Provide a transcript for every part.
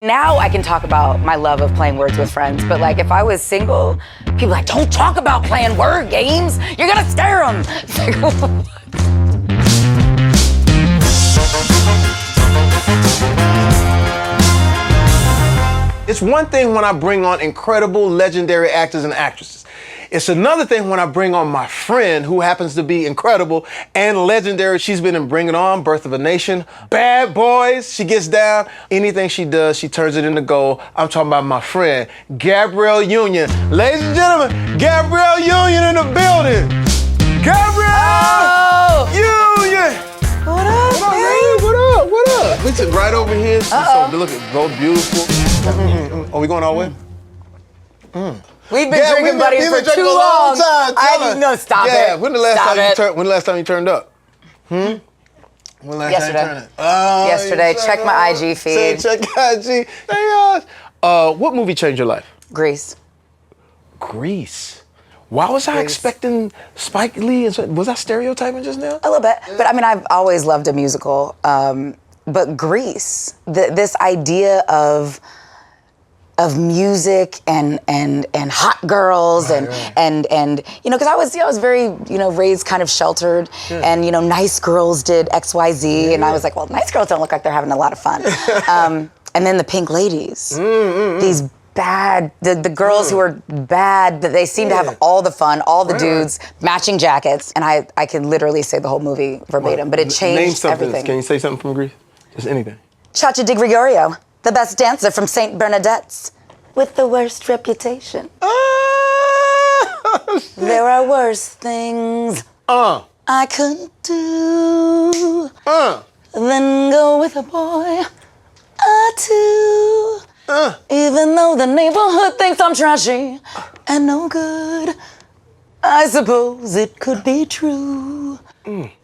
Now I can talk about my love of playing words with friends, but like if I was single, people are like, don't talk about playing word games. You're gonna scare them. It's like, what? It's one thing when I bring on incredible, legendary actors and actresses. It's another thing when I bring on my friend who happens to be incredible and legendary. She's been in Bring It On, Birth of a Nation, Bad Boys. She gets down. Anything she does, she turns it into gold. I'm talking about my friend, Gabrielle Union. Ladies and gentlemen, Gabrielle Union in the building. Gabrielle Union! What up, man? What up? What up? We sit right over here. So look at both beautiful. Are we going all the way? We've been drinking buddies for too long. No, stop it. Yeah, when the last time you turned up? When the last Yesterday. time you turned up? Yesterday. Check my IG feed. Check IG. What movie changed your life? Grease. Grease. Why was I expecting Spike Lee? Was I stereotyping just now? A little bit. But I mean, I've always loved a musical. But Grease, this idea of music and hot girls and you know, because I was very, you know, raised kind of sheltered, and you know, nice girls did XYZ, and I was like, well, nice girls don't look like they're having a lot of fun. And then the Pink Ladies, these bad, the girls who are bad, that they seem to have all the fun, all the dudes, matching jackets, and I can literally say the whole movie verbatim, but it changed Name something. everything. Can you say something from Grease? Just anything. Chacha Di Gregorio, the best dancer from St. Bernadette's, with the worst reputation. There are worse things I could do than go with a boy or two. Even though the neighborhood thinks I'm trashy and no good, I suppose it could be true.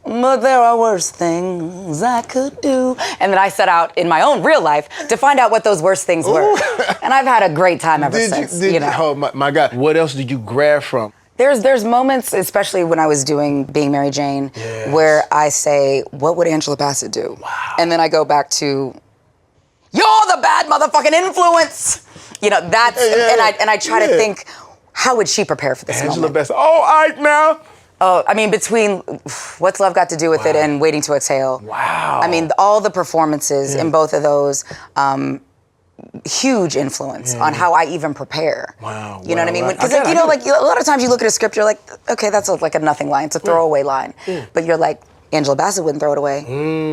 But there are worse things I could do. And then I set out in my own real life to find out what those worst things were. And I've had a great time ever since. You know. Oh my God. What else did you grab from? There's moments, especially when I was doing Being Mary Jane, where I say, what would Angela Bassett do? Wow. And then I go back to, you're the bad motherfucking influence. You know, that's, and I try to think, how would she prepare for this moment? Angela Bassett. Oh, Ike now. Oh, I mean, between What's Love Got to Do with It and Waiting to Exhale. Wow. I mean, all the performances in both of those, huge influence on how I even prepare. Wow. You know what I mean? Because you know, like a lot of times you look at a script, you're like, okay, that's like a nothing line. It's a throwaway line. But you're like, Angela Bassett wouldn't throw it away.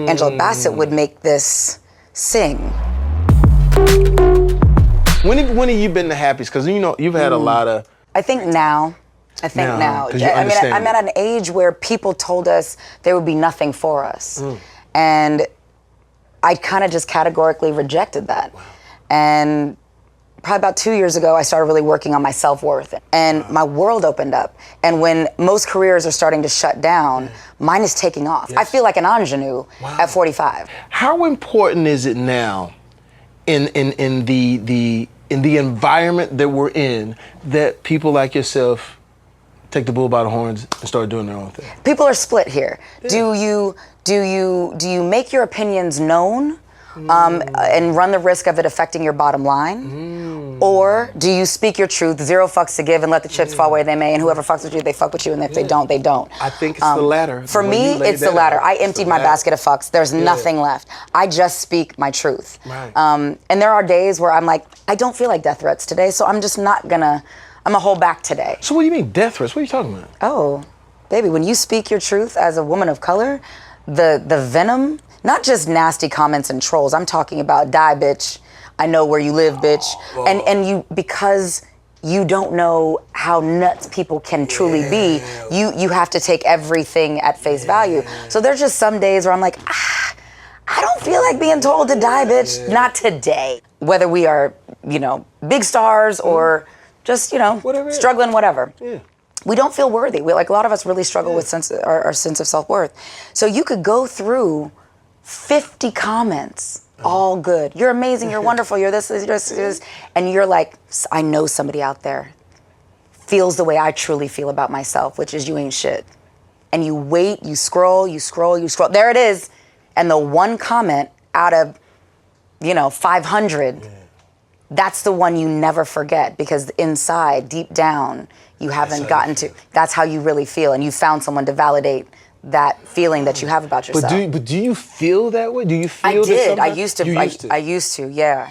Angela Bassett would make this sing. When have you been the happiest? Because you know, you've had a lot of... I think now. I mean, I'm at an age where people told us there would be nothing for us. And I kind of just categorically rejected that. And probably about 2 years ago, I started really working on my self-worth. And my world opened up. And when most careers are starting to shut down, mine is taking off. I feel like an ingenue at 45. How important is it now in the environment that we're in that people like yourself take the bull by the horns and start doing their own thing? People are split here. Do you make your opinions known and run the risk of it affecting your bottom line? Or do you speak your truth, zero fucks to give, and let the chips fall where they may, and whoever fucks with you, they fuck with you, and if they don't, they don't. I think it's the latter. For me, it's the latter. I emptied my basket of fucks. There's nothing left. I just speak my truth. Right. And there are days where I'm like, I don't feel like death threats today, so I'm just not gonna, I'm gonna hold back today. So what do you mean death threats? What are you talking about? Oh, baby, when you speak your truth as a woman of color, the venom, not just nasty comments and trolls, I'm talking about die, bitch, I know where you live, bitch. And you, because you don't know how nuts people can truly be, you have to take everything at face value. So there's just some days where I'm like, I don't feel like being told to die, bitch, not today. Whether we are, you know, big stars or just, you know, struggling, whatever. We don't feel worthy. We, like, a lot of us really struggle with our sense of self-worth. So you could go through 50 comments, all good. You're amazing, you're wonderful, you're this, and you're like, I know somebody out there feels the way I truly feel about myself, which is you ain't shit. And you wait, you scroll, there it is. And the one comment out of 500, that's the one you never forget, because inside, deep down, you haven't gotten to. That's how you really feel, and you found someone to validate that feeling that you have about yourself. But do you feel that way? Do you feel? I did. I sometimes? used to. You used to. I used to. Yeah.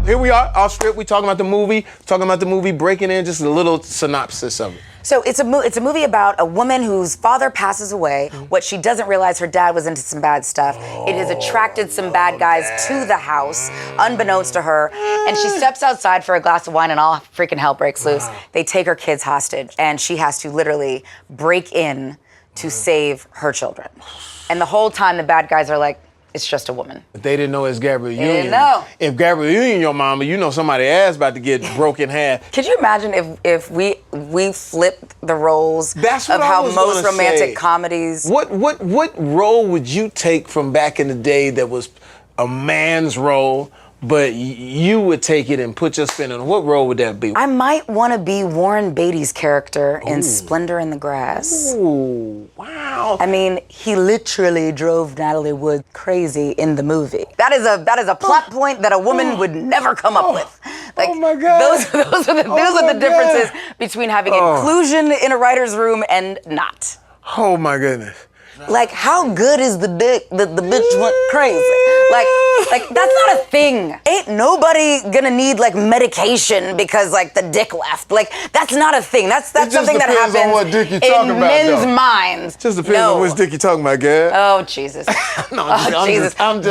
Here we are, off script. We talking about the movie, Breaking In. Just a little synopsis of it. So it's a movie about a woman whose father passes away. What she doesn't realize, her dad was into some bad stuff. It has attracted some bad guys to the house, unbeknownst to her. And she steps outside for a glass of wine, and all freaking hell breaks loose. They take her kids hostage, and she has to literally break in to save her children. And the whole time, the bad guys are like, it's just a woman. But they didn't know it's Gabrielle Union. They didn't know. If Gabrielle Union your mama, you know somebody's ass about to get broke in half. Could you imagine if we flipped the roles That's what of I how was most gonna romantic say. comedies? What role would you take from back in the day that was a man's role, but you would take it and put your spin on it? What role would that be? I might want to be Warren Beatty's character in Splendor in the Grass. Ooh, wow. I mean, he literally drove Natalie Wood crazy in the movie. That is a plot point that a woman would never come up with. Like, oh my God. Those are the differences between having inclusion in a writer's room and not. Oh my goodness. Like, how good is the dick that the bitch went crazy? Like that's not a thing. Ain't nobody gonna need like medication because like the dick left. Like, that's not a thing. That's something that happens on what dick you're talking in about, men's though. minds. Just depends on which dick you're talking about, Gab. Oh, Jesus. No, Jesus. I'm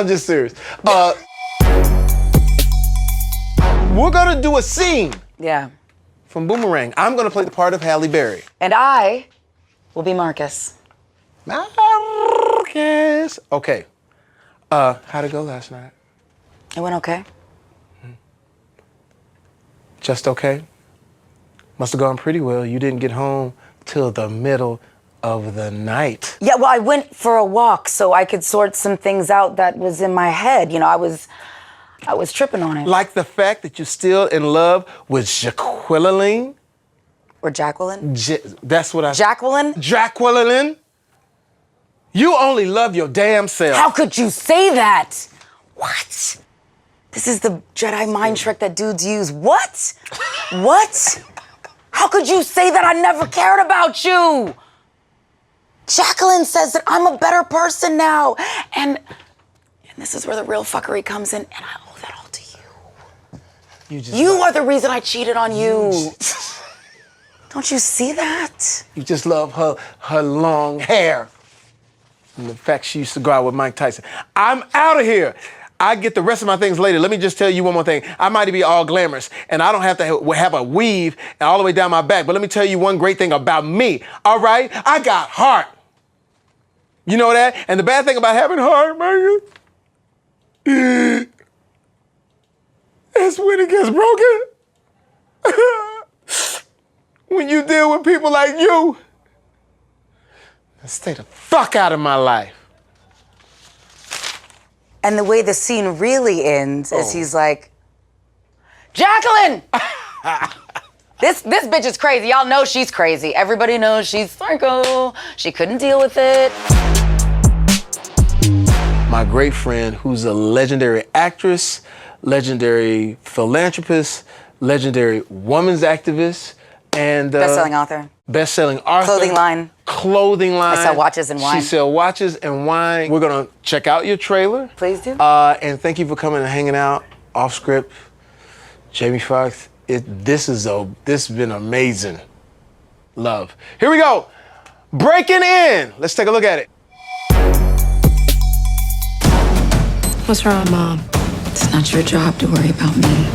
just serious. We're gonna do a scene Yeah. from Boomerang. I'm gonna play the part of Halle Berry. And I will be Marcus. Marcus. Okay. How'd it go last night? It went okay. Just okay? Must have gone pretty well. You didn't get home till the middle of the night. Yeah, well, I went for a walk so I could sort some things out that was in my head. You know, I was tripping on it. Like the fact that you're still in love with Jacqueline. Or Jacqueline? That's what I... Jacqueline? Jacqueline? You only love your damn self. How could you say that? What? This is the Jedi mind trick that dudes use. What? What? How could you say that? I never cared about you. Jacqueline says that I'm a better person now. And this is where the real fuckery comes in, and I owe that all to you. You are the reason I cheated on you. Don't you see that? You just love her long hair. And the fact she used to go out with Mike Tyson. I'm out of here. I get the rest of my things later. Let me just tell you one more thing. I might be all glamorous, and I don't have to have a weave all the way down my back, but let me tell you one great thing about me, all right? I got heart. You know that? And the bad thing about having heart, man, is when it gets broken. When you deal with people like you. Stay the fuck out of my life. And the way the scene really ends is he's like, Jacqueline! This bitch is crazy. Y'all know she's crazy. Everybody knows she's psycho. She couldn't deal with it. My great friend, who's a legendary actress, legendary philanthropist, legendary women's activist, and Best-selling author. Best-selling author. Clothing line. I sell watches and wine. She sells watches and wine. We're gonna check out your trailer. Please do. And thank you for coming and hanging out off script. Jamie Foxx, this has been amazing. Love. Here we go. Breaking In. Let's take a look at it. What's wrong, Mom? It's not your job to worry about me.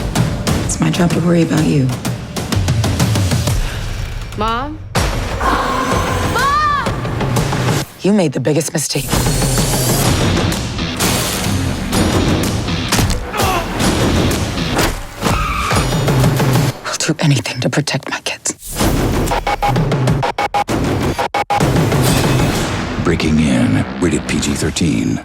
It's my job to worry about you. Mom? You made the biggest mistake. I'll do anything to protect my kids. Breaking In, rated PG-13.